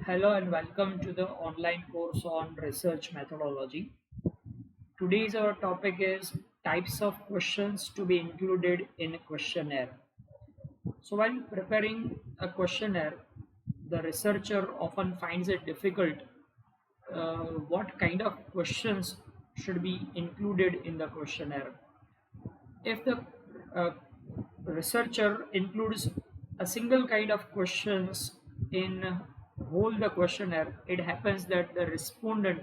Hello and welcome to the online course on research methodology. Today's our topic is types of questions to be included in a questionnaire. So while preparing a questionnaire, the researcher often finds it difficult what kind of questions should be included in the questionnaire. If the uh, researcher includes a single kind of questions in whole the questionnaire, it happens that the respondent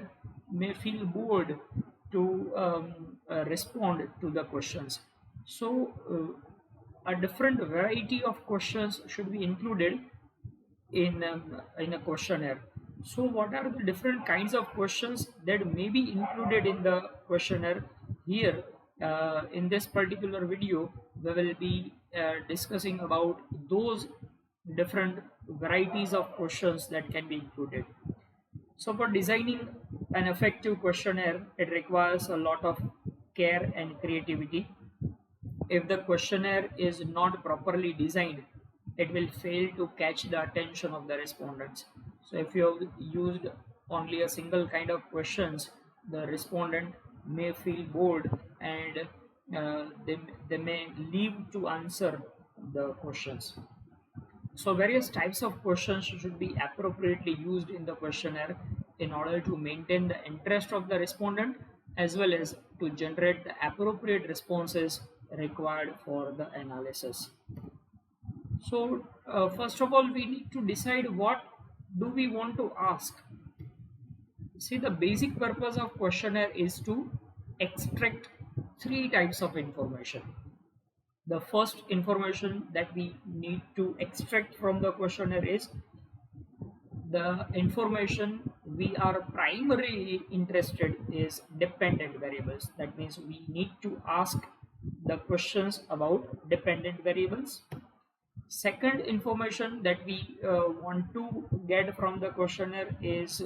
may feel bored to respond to the questions. So a different variety of questions should be included in a questionnaire. So, what are the different kinds of questions that may be included in the questionnaire? Here, in this particular video, we will be discussing about those different varieties of questions that can be included. So, for designing an effective questionnaire, it requires a lot of care and creativity. If the questionnaire is not properly designed, it will fail to catch the attention of the respondents. So, if you have used only a single kind of questions, the respondent may feel bored and they may leave to answer the questions. So, various types of questions should be appropriately used in the questionnaire in order to maintain the interest of the respondent as well as to generate the appropriate responses required for the analysis. So, first of all, we need to decide what do we want to ask. See, the basic purpose of questionnaire is to extract three types of information. The first information that we need to extract from the questionnaire is the information we are primarily interested is dependent variables. That means we need to ask the questions about dependent variables. Second information that we want to get from the questionnaire is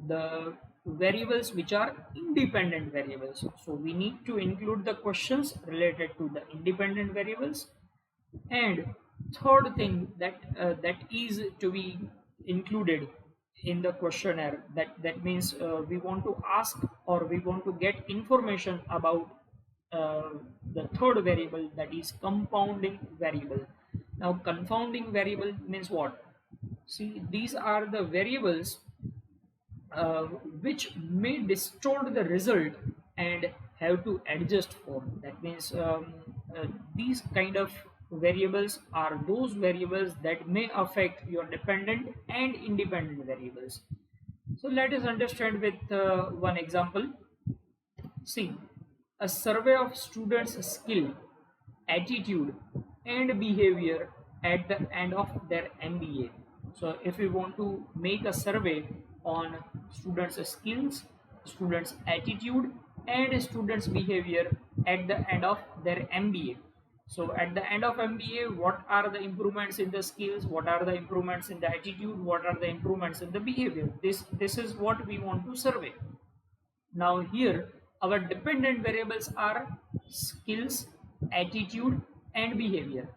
the variables which are independent variables. So we need to include the questions related to the independent variables. And third thing that is to be included in the questionnaire, that means we want to ask or we want to get information about the third variable, that is compounding variable. Now confounding variable means what? See, these are the variables which may distort the result and have to adjust for. That means these kind of variables are those variables that may affect your dependent and independent variables. So let us understand with one example. See, a survey of students' skill, attitude, and behavior at the end of their MBA. So, if we want to make a survey on students' skills, students' attitude, and students' behavior at the end of their MBA. So, at the end of MBA, what are the improvements in the skills? What are the improvements in the attitude? What are the improvements in the behavior? This is what we want to survey. Now here our dependent variables are skills, attitude and behavior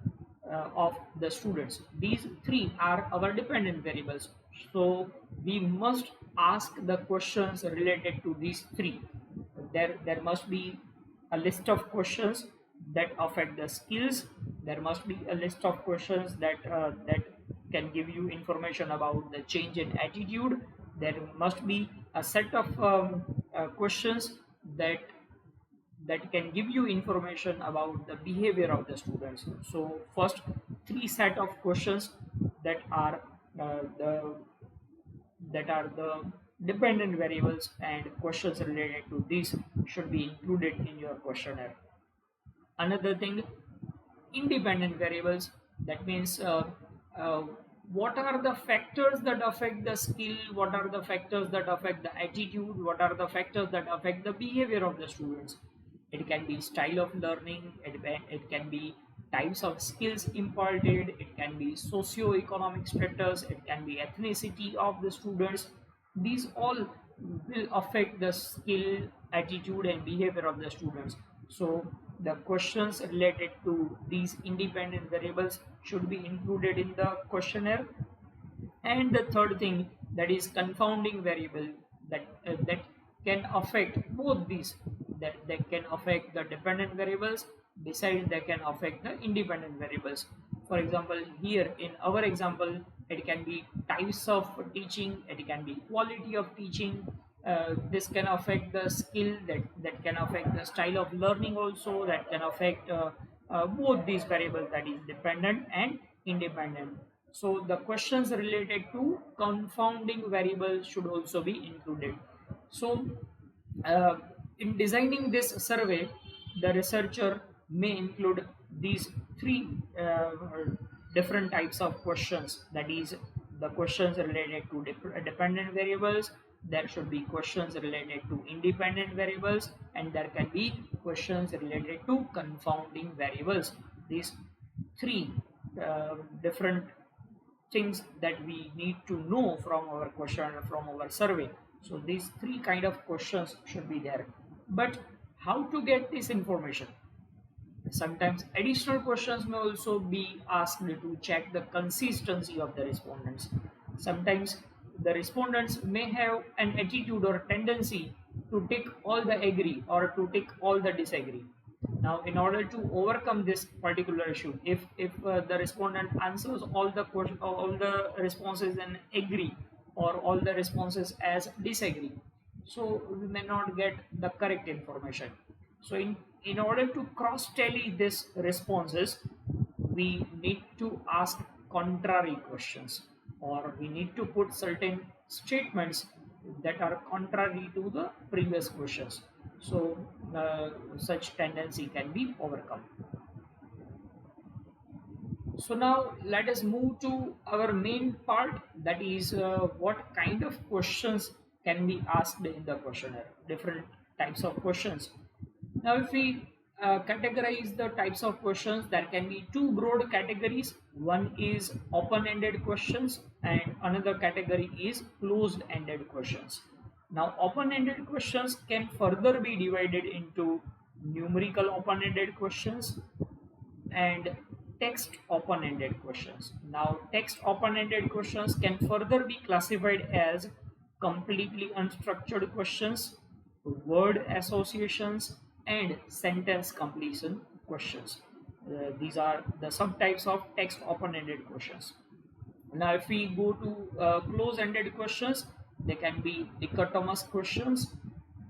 of the students. These three are our dependent variables. So we must ask the questions related to these three. There must be a list of questions that affect the skills. There must be a list of questions that can give you information about the change in attitude. There must be a set of questions that can give you information about the behavior of the students. So first three set of questions that are the dependent variables and questions related to these should be included in your questionnaire. Another thing, independent variables, that means uh, what are the factors that affect the skill, what are the factors that affect the attitude, what are the factors that affect the behavior of the students. It can be style of learning, it can be types of skills imparted, it can be socio-economic status, it can be ethnicity of the students. These all will affect the skill, attitude and behavior of the students. So the questions related to these independent variables should be included in the questionnaire. And the third thing, that is confounding variable, that can affect both these, that can affect the dependent variables, besides they can affect the independent variables. For example, here in our example, it can be types of teaching, it can be quality of teaching. This can affect the skill, that can affect the style of learning also, that can affect both these variables, that is dependent and independent. So the questions related to confounding variables should also be included. So uh, in designing this survey, the researcher may include these three different types of questions, that is the questions related to dependent variables, there should be questions related to independent variables, and there can be questions related to confounding variables. These three different things that we need to know from our question, from our survey. So these three kind of questions should be there. But how to get this information? Sometimes additional questions may also be asked to check the consistency of the respondents. Sometimes the respondents may have an attitude or tendency to tick all the agree or to tick all the disagree. Now, in order to overcome this particular issue, if the respondent answers all the responses and agree, or all the responses as disagree, so we may not get the correct information. So in order to cross tally these responses, we need to ask contrary questions, or we need to put certain statements that are contrary to the previous questions. So such tendency can be overcome. So now let us move to our main part, that is what kind of questions can be asked in the questionnaire, different types of questions. Now if we categorize the types of questions, there can be two broad categories. One is open-ended questions and another category is closed-ended questions. Now open-ended questions can further be divided into numerical open-ended questions and text open-ended questions. Now, text open-ended questions can further be classified as completely unstructured questions, word associations, and sentence completion questions. These are the subtypes of text open-ended questions. Now, if we go to close-ended questions, they can be dichotomous questions,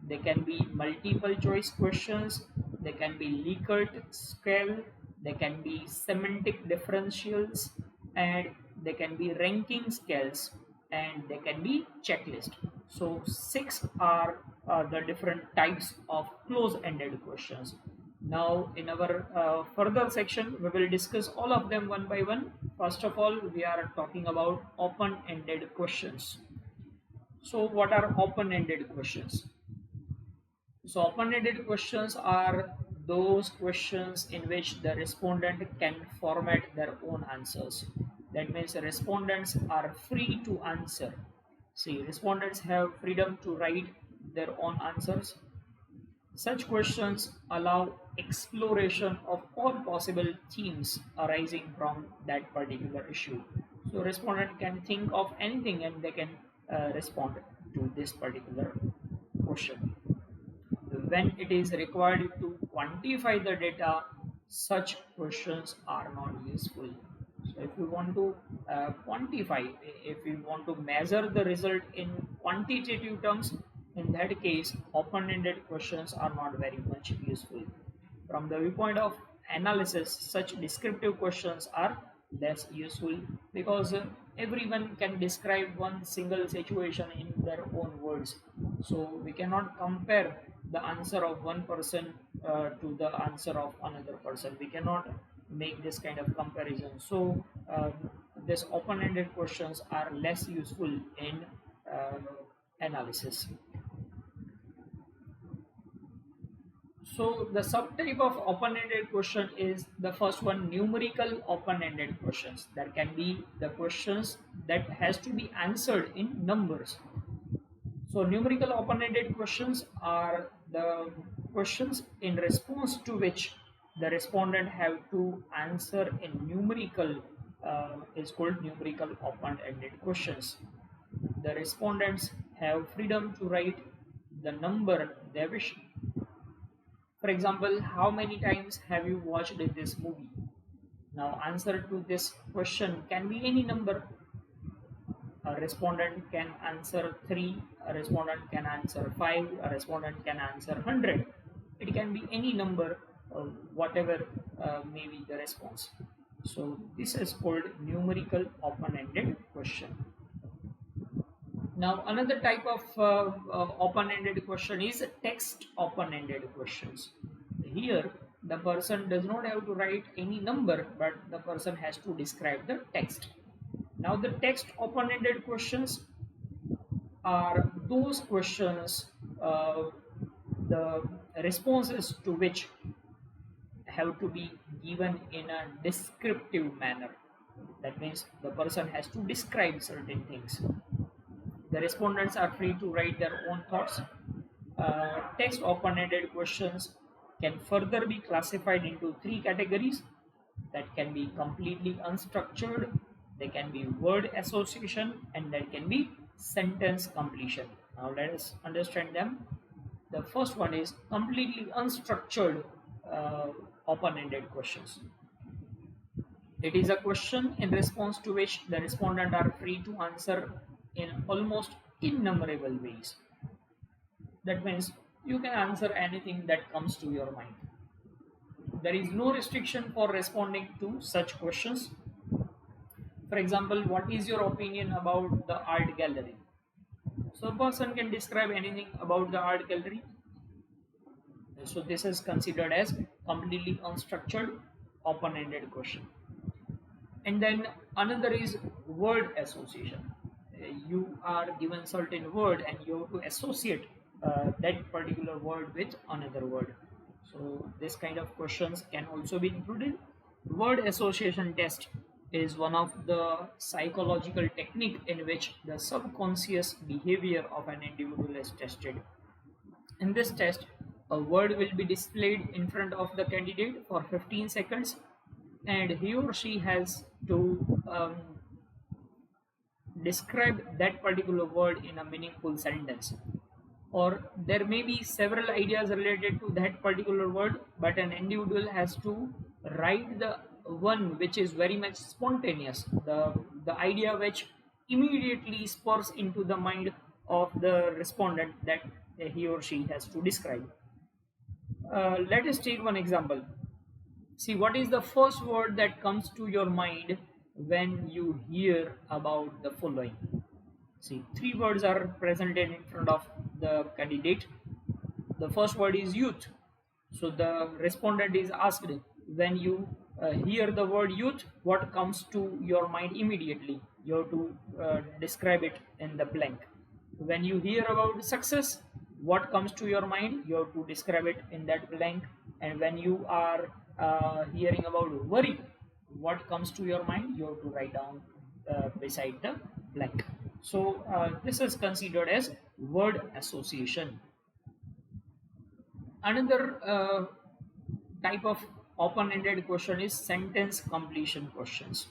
they can be multiple choice questions, they can be Likert scale, they can be semantic differentials, and they can be ranking scales, and they can be checklist. So six are the different types of close-ended questions. Now, in our further section, we will discuss all of them one by one. First of all, we are talking about open-ended questions. So, what are open-ended questions? So, open-ended questions are those questions in which the respondent can format their own answers. That means the respondents are free to answer. See, respondents have freedom to write their own answers. Such questions allow exploration of all possible themes arising from that particular issue. So respondent can think of anything and they can respond to this particular question. When it is required to quantify the data, such questions are not useful. So if you want to quantify, if you want to measure the result in quantitative terms, in that case, open-ended questions are not very much useful. From the viewpoint of analysis, such descriptive questions are less useful because everyone can describe one single situation in their own words. So we cannot compare the answer of one person to the answer of another person. We cannot make this kind of comparison. So these open-ended questions are less useful in analysis. So the subtype of open-ended question is the first one, numerical open-ended questions. There can be the questions that has to be answered in numbers. So numerical open-ended questions are the questions in response to which the respondent have to answer in numerical is called numerical open-ended questions. The respondents have freedom to write the number they wish. For example, how many times have you watched this movie? Now, answer to this question can be any number. A respondent can answer 3, a respondent can answer 5, a respondent can answer 100. It can be any number, whatever may be the response. So, this is called numerical open ended question. Now, another type of open ended question is text open ended questions. Here, the person does not have to write any number, but the person has to describe the text. Now, the text open ended questions are those questions, the responses to which have to be given in a descriptive manner. That means the person has to describe certain things. The respondents are free to write their own thoughts. Text open-ended questions can further be classified into 3 categories that can be completely unstructured, there can be word association, and there can be sentence completion. Now let us understand them. The first one is completely unstructured open-ended questions. It is a question in response to which the respondent are free to answer in almost innumerable ways. That means you can answer anything that comes to your mind. There is no restriction for responding to such questions. For example, what is your opinion about the art gallery? So a person can describe anything about the art gallery. So this is considered as completely unstructured open-ended question. And then another is word association. You are given certain word and you have to associate that particular word with another word. So this kind of questions can also be included. Word association test is one of the psychological technique in which the subconscious behavior of an individual is tested. In this test, a word will be displayed in front of the candidate for 15 seconds and he or she has to describe that particular word in a meaningful sentence. Or there may be several ideas related to that particular word, but an individual has to write the one which is very much spontaneous, the idea which immediately spurs into the mind of the respondent that he or she has to describe. Let us take one example. See, what is the first word that comes to your mind when you hear about the following? See, 3 words are presented in front of the candidate. The first word is youth. So the respondent is asked, when you hear the word youth, what comes to your mind immediately? You have to describe it in the blank. When you hear about success, what comes to your mind? You have to describe it in that blank. And when you are hearing about worry, what comes to your mind? You have to write down beside the blank. So this is considered as word association. Another type of open-ended question is sentence completion questions.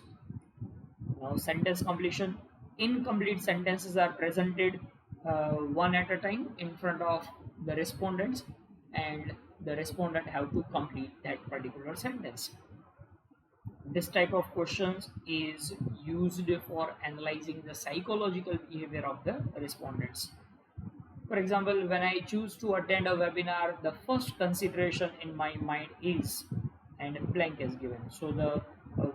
Now, sentence completion, incomplete sentences are presented one at a time in front of the respondents, and the respondent have to complete that particular sentence. This type of questions is used for analyzing the psychological behavior of the respondents. For example, when I choose to attend a webinar, the first consideration in my mind is, and blank is given. So the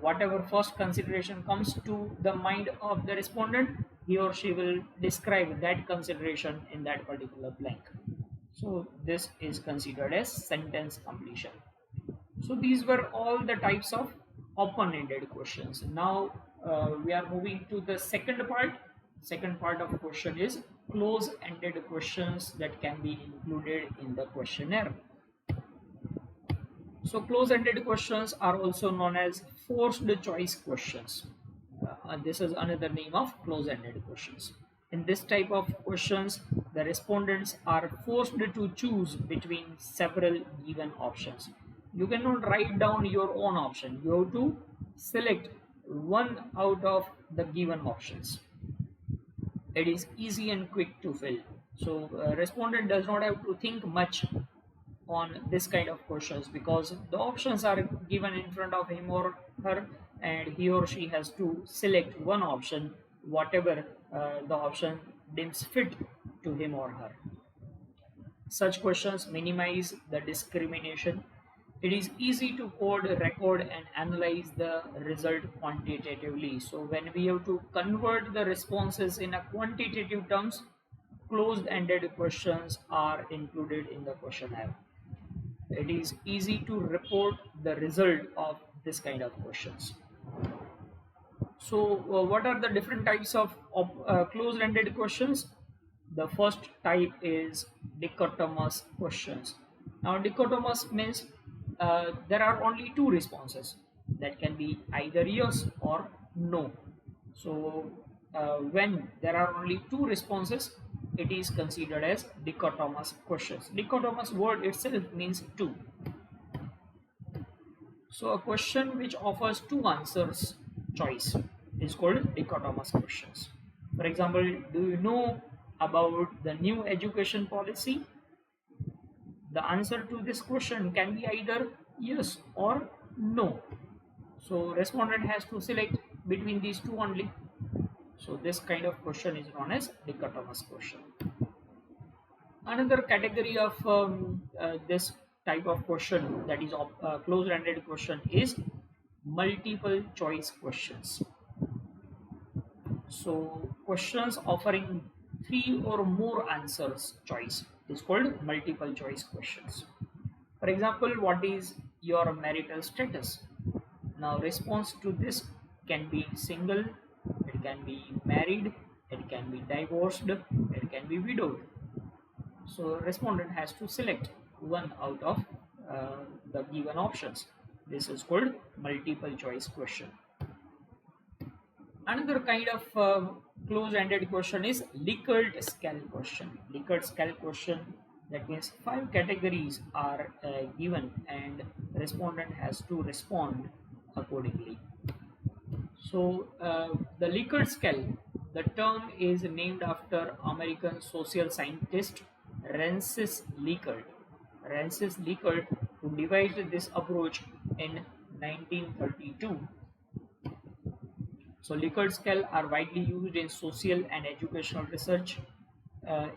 whatever first consideration comes to the mind of the respondent, he or she will describe that consideration in that particular blank. So this is considered as sentence completion. So these were all the types of open-ended questions. Now we are moving to the second part. Second part of question is close-ended questions that can be included in the questionnaire. So close-ended questions are also known as forced choice questions. This is another name of close-ended questions. In this type of questions, the respondents are forced to choose between several given options. You cannot write down your own option. You have to select one out of the given options. It is easy and quick to fill. So respondent does not have to think much on this kind of questions because the options are given in front of him or her, and he or she has to select one option, whatever the option deems fit to him or her. Such questions minimize the discrimination. It is easy to code, record, and analyze the result quantitatively. So when we have to convert the responses in a quantitative terms, closed-ended questions are included in the questionnaire. It is easy to report the result of this kind of questions. So what are the different types of closed-ended questions? The first type is dichotomous questions. Now dichotomous means there are only two responses that can be either yes or no. So when there are only two responses, it is considered as dichotomous questions. Dichotomous word itself means two. So a question which offers two answers choice is called dichotomous questions. For example, do you know about the new education policy? The answer to this question can be either yes or no. So respondent has to select between these two only. So this kind of question is known as dichotomous question. Another category of this type of question, that is closed-ended question, is multiple choice questions. So questions offering three or more answers choice is called multiple choice questions. For example, what is your marital status? Now response to this can be single, it can be married, it can be divorced, it can be widowed. So respondent has to select one out of the given options. This is called multiple choice question. Another kind of closed-ended question is Likert scale question. Likert scale question, that means five categories are given and respondent has to respond accordingly. So the Likert scale, the term is named after American social scientist Francis Likert. Francis Likert, who devised this approach in 1932. So Likert scale are widely used in social and educational research.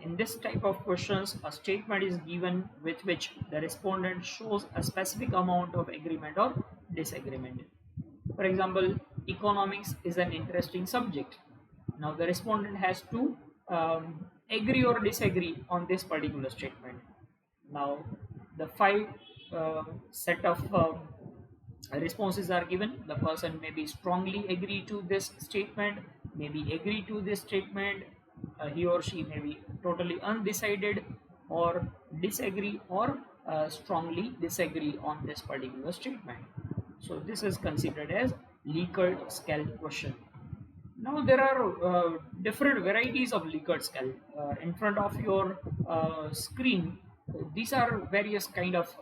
In this type of questions, a statement is given with which the respondent shows a specific amount of agreement or disagreement. For example, economics is an interesting subject. Now the respondent has to agree or disagree on this particular statement. Now the five set of responses are given. The person may be strongly agree to this statement, maybe agree to this statement, he or she may be totally undecided, or disagree, or strongly disagree on this particular statement. So this is considered as Likert scale question. Now there are different varieties of Likert scale in front of your screen. These are various kind of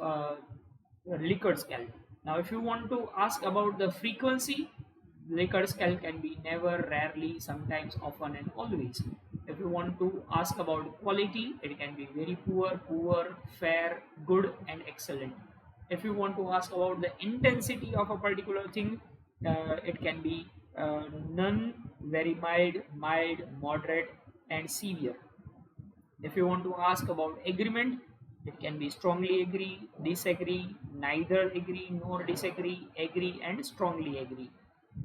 Likert scale. Now if you want to ask about the frequency, Likert scale can be never, rarely, sometimes, often, and always. If you want to ask about quality, it can be very poor, poor, fair, good, and excellent. If you want to ask about the intensity of a particular thing, it can be none, very mild, mild, moderate, and severe. If you want to ask about agreement, it can be strongly agree, disagree, neither agree nor disagree, agree, and strongly agree.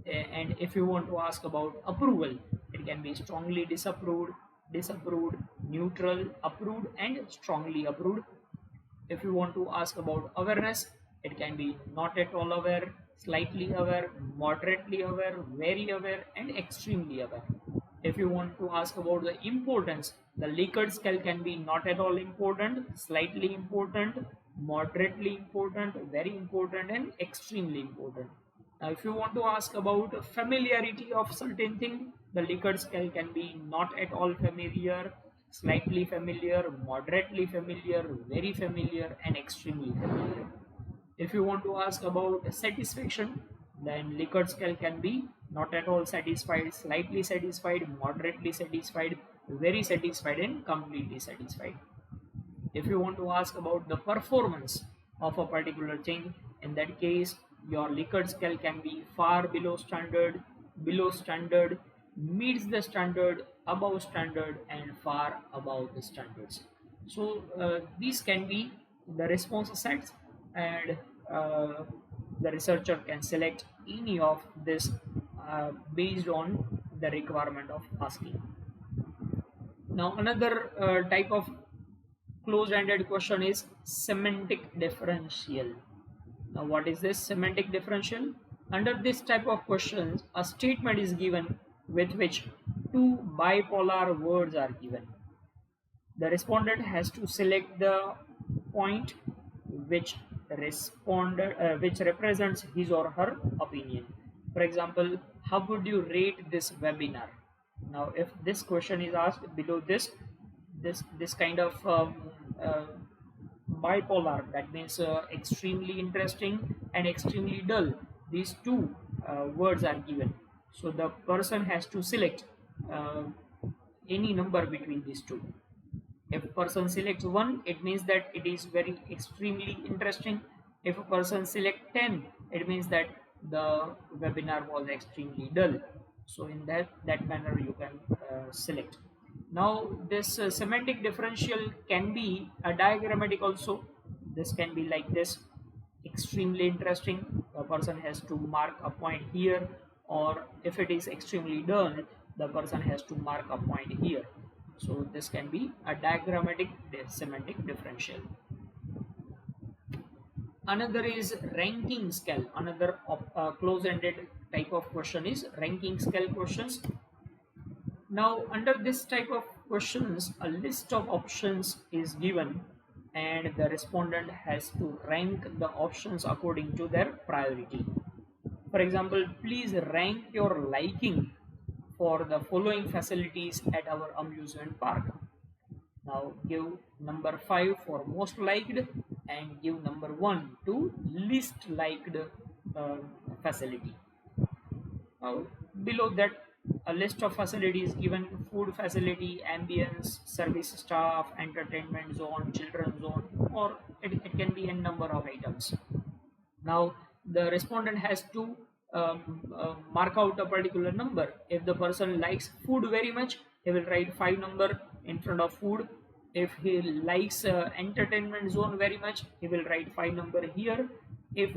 And if you want to ask about approval, it can be strongly disapproved, disapproved, neutral, approved, and strongly approved. If you want to ask about awareness, it can be not at all aware, slightly aware, moderately aware, very aware, and extremely aware. If you want to ask about the importance, the Likert scale can be not at all important, slightly important, moderately important, very important, and extremely important. Now, if you want to ask about familiarity of certain thing, the Likert scale can be not at all familiar, slightly familiar, moderately familiar, very familiar, and extremely familiar. If you want to ask about satisfaction, Then Likert scale can be not at all satisfied, slightly satisfied, moderately satisfied, very satisfied, and completely satisfied. If you want to ask about the performance of a particular thing, in that case your Likert scale can be far below standard, meets the standard, above standard, and far above the standards. So these can be the response sets, and uh, the researcher can select any of this based on the requirement of asking. Now another type of closed-ended question is semantic differential. Now, what is this semantic differential? Under this type of questions, a statement is given with which two bipolar words are given. The respondent has to select the point which which represents his or her opinion. For example, how would you rate this webinar? Now, if this question is asked below this kind of uh, bipolar, that means extremely interesting and extremely dull, these two words are given, so the person has to select uh, any number between these two. If a person selects 1, it means that it is very extremely interesting. If a person selects 10, it means that the webinar was extremely dull. So in that manner you can select. Now this semantic differential can be a diagrammatic also. This can be like this: extremely interesting, the person has to mark a point here, or if it is extremely dull, the person has to mark a point here. So this can be a diagrammatic semantic differential. Another is ranking scale. Another close-ended type of question is ranking scale questions. Now under this type of questions, a list of options is given and the respondent has to rank the options according to their priority. For example, please rank your liking for the following facilities at our amusement park. Now give number 5 for most liked and give number 1 to least liked uh, facility. Now below that, a list of facilities given: food facility, ambience, service staff, entertainment zone, children zone, or it can be a number of items. Now the respondent has to mark out a particular number. If the person likes food very much, he will write 5 number in front of food. If he likes entertainment zone very much, he will write 5 number here. If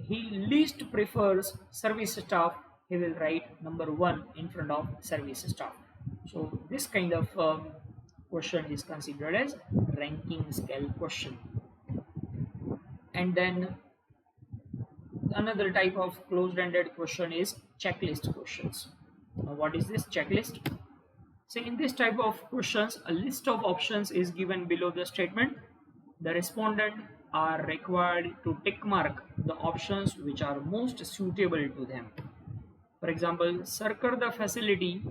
he least prefers service staff, he will write number 1 in front of service staff. So this kind of question is considered as ranking scale question. And then another type of closed-ended question is checklist questions. Now, what is this checklist? So in this type of questions, a list of options is given below the statement. The respondent are required to tick mark the options which are most suitable to them. For example, circle the facility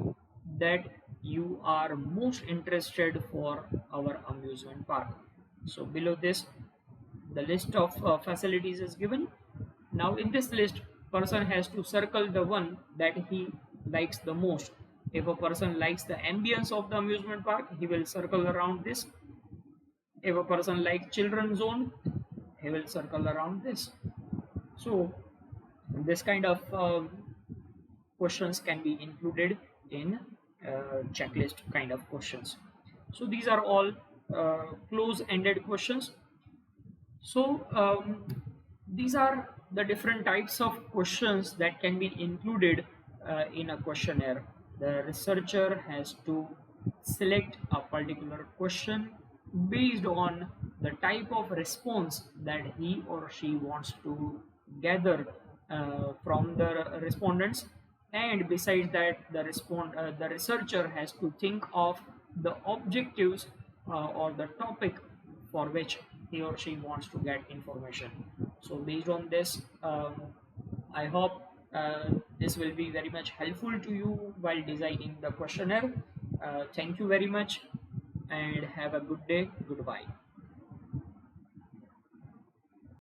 that you are most interested for our amusement park. So below this, the list of facilities is given. Now in this list, person has to circle the one that he likes the most. If a person likes the ambience of the amusement park, he will circle around this. If a person likes children zone, he will circle around this. So this kind of questions can be included in checklist kind of questions. So these are all close-ended questions. So these are the different types of questions that can be included in a questionnaire. The researcher has to select a particular question based on the type of response that he or she wants to gather from the respondents, and besides that, the researcher has to think of the objectives or the topic for which he or she wants to get information. So based on this, I hope this will be very much helpful to you while designing the questionnaire. Thank you very much and have a good day. Goodbye.